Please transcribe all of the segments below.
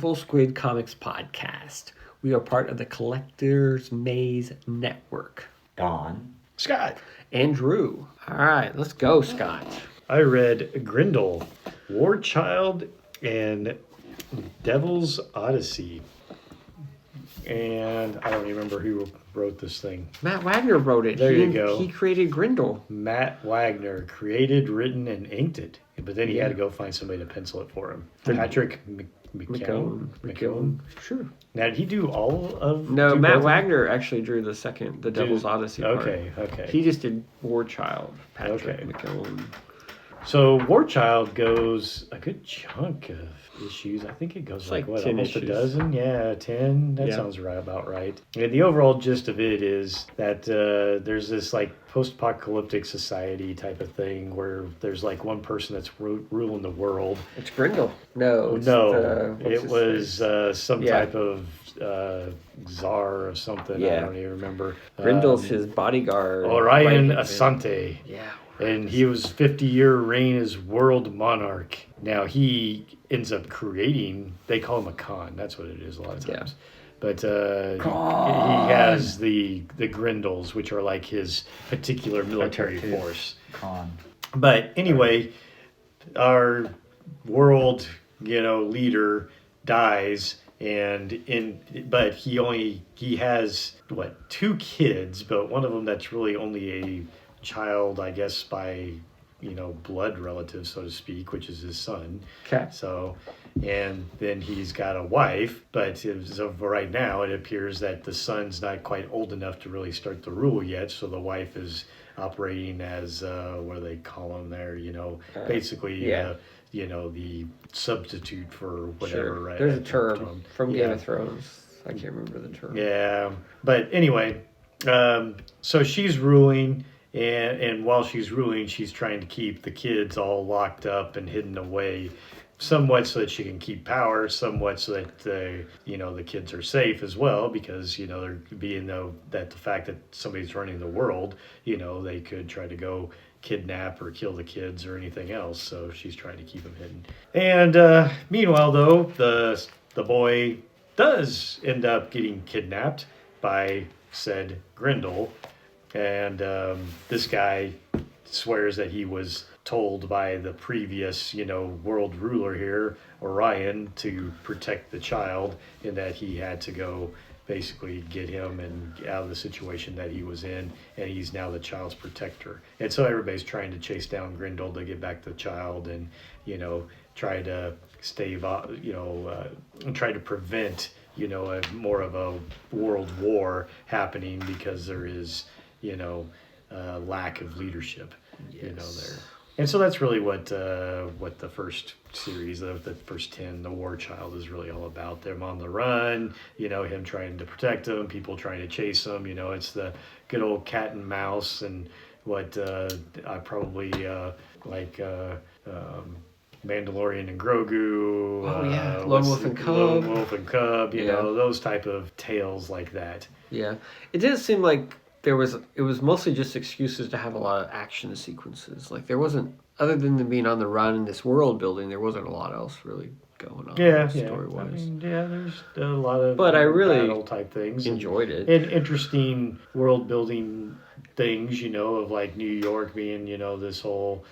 Purple Squid Comics podcast. We are part of the Collector's Maze Network. Don. Scott. And Drew. All right, let's go, Scott. I read Grendel, War Child, and Devil's Odyssey. And I don't remember who wrote this thing. Matt Wagner wrote it. There you go. He created Grendel. Matt Wagner created, written, and inked it. But then he had to go find somebody to pencil it for him. Patrick McKillin. Sure. Now, did he do all of... No, do Matt both? Wagner actually drew the Devil's Odyssey part. Okay. He just did War Child. Patrick Okay. McKillin. So War Child goes a good chunk of issues. I think it goes It's like like what, 10 almost issues. a dozen? Yeah, 10. That Yeah. sounds about right. And the overall gist of it is that there's this like post-apocalyptic society type of thing where there's like one person that's ruling the world. It's Grendel. No. It's It was some type of czar or something. Yeah. I don't even remember. Grendel's his bodyguard. Orion right-hand man. Assante. Yeah. And he was 50-year reign as world monarch. Now he ends up creating, they call him a Khan. That's what it is a lot of times. Yeah. But he has the Grendels, which are like his particular military force. Khan. But anyway, our world, leader dies, but he has two kids, but one of them that's really only a child, I guess, by blood relative, so to speak, which is his son. Okay. So, and then he's got a wife, but as of right now, it appears that the son's not quite old enough to really start the rule yet. So the wife is operating as what do they call him there? Basically, the substitute for whatever. Sure. Right? There's a term from Game of Thrones. I can't remember the term. Yeah, but anyway, so she's ruling. And while she's ruling, she's trying to keep the kids all locked up and hidden away, somewhat so that she can keep power, somewhat so that the kids are safe as well, because they're being that the fact that somebody's running the world, they could try to go kidnap or kill the kids or anything else. So she's trying to keep them hidden. And meanwhile, though, the boy does end up getting kidnapped by said Grendel. And this guy swears that he was told by the previous, world ruler here, Orion, to protect the child, and that he had to go basically get him and out of the situation that he was in, and he's now the child's protector. And so everybody's trying to chase down Grendel to get back the child, and try to stave off, try to prevent more of a world war happening, because there is lack of leadership, there. And so that's really what the first series of the first 10, the War Child, is really all about. Them on the run, him trying to protect them, people trying to chase them. It's the good old cat and mouse, and what I probably like Mandalorian and Grogu. Lone Wolf and Cub. Lone Wolf and Cub. Those type of tales like that. Yeah, it did seem like it was mostly just excuses to have a lot of action sequences. Like there wasn't, other than them being on the run in this world building, there wasn't a lot else really going on. Story wise. There's a lot of I really battle type things. Enjoyed it. And interesting world building things, of like New York being, this whole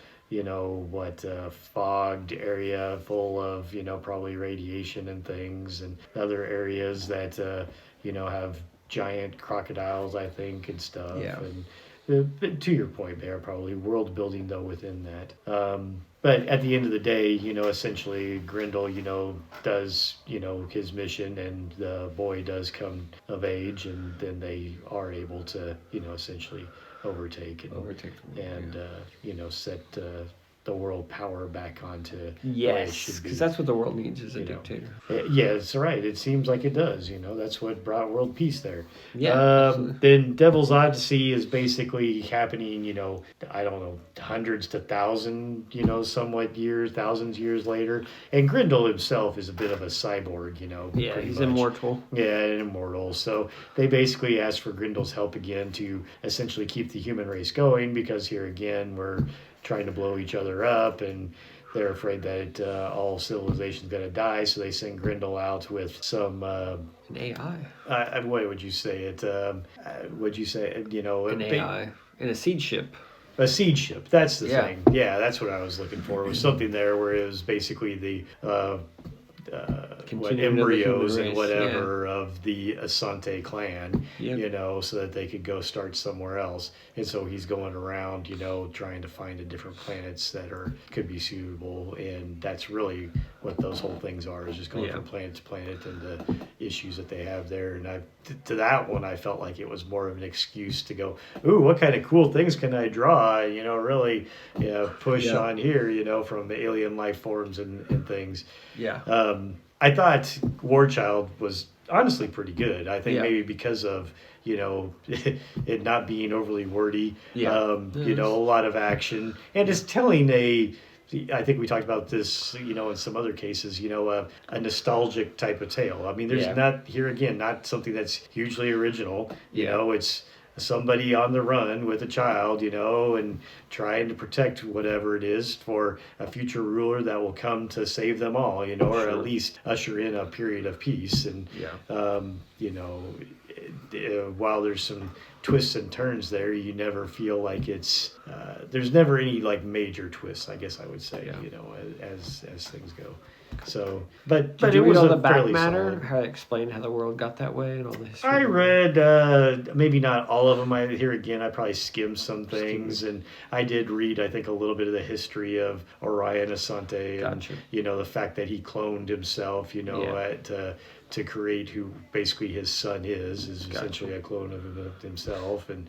fogged area full of, probably radiation and things, and other areas that, have giant crocodiles, I think, and stuff. Yeah. And to your point there, probably world building, though, within that. But at the end of the day, essentially Grendel, does, his mission, and the boy does come of age, and then they are able to, essentially overtake and set the world power back onto yes, because that's what the world needs, is a dictator. Yeah, that's right. It seems like it does. That's what brought world peace there. Yeah. Then Devil's Odyssey is basically happening, I don't know, hundreds to thousands years later. And Grendel himself is a bit of a cyborg, Yeah, he's much. Immortal. Yeah, immortal. So they basically ask for Grendel's help again to essentially keep the human race going, because here again we're trying to blow each other up, and they're afraid that all civilization's going to die, so they send Grendel out with some An AI. What would you say it? Would you say An AI in a seed ship. A seed ship. That's the thing. Yeah, that's what I was looking for. It was something there where it was basically the embryos and whatever of the Assante clan, so that they could go start somewhere else. And so he's going around, trying to find the different planets that could be suitable. And that's really what those whole things are, is just going from planet to planet and the issues that they have there. And to that one, I felt like it was more of an excuse to go, ooh, what kind of cool things can I draw? Really push on here, from the alien life forms and things. Yeah. I thought War Child was honestly pretty good. I think maybe because of it not being overly wordy. A lot of action, and it's telling I think we talked about this, in some other cases, a nostalgic type of tale. I mean, there's not something that's hugely original. It's somebody on the run with a child, and trying to protect whatever it is for a future ruler that will come to save them all, or at least usher in a period of peace. And, while there's some twists and turns there, you never feel like there's never any like major twists, I guess I would say, as things go. So, but it it was all a the back fairly matter, solid. how it explained how the world got that way and all the history. I read maybe not all of them. I probably skimmed some things, and I did read, I think, a little bit of the history of Orion Assante, and the fact that he cloned himself, to create who basically his son is essentially a clone of himself, and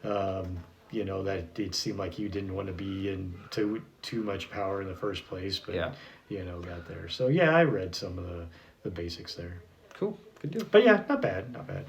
that it seemed like he didn't want to be in too much power in the first place, but got there. So I read some of the basics there. Cool, good deal. But not bad. All right.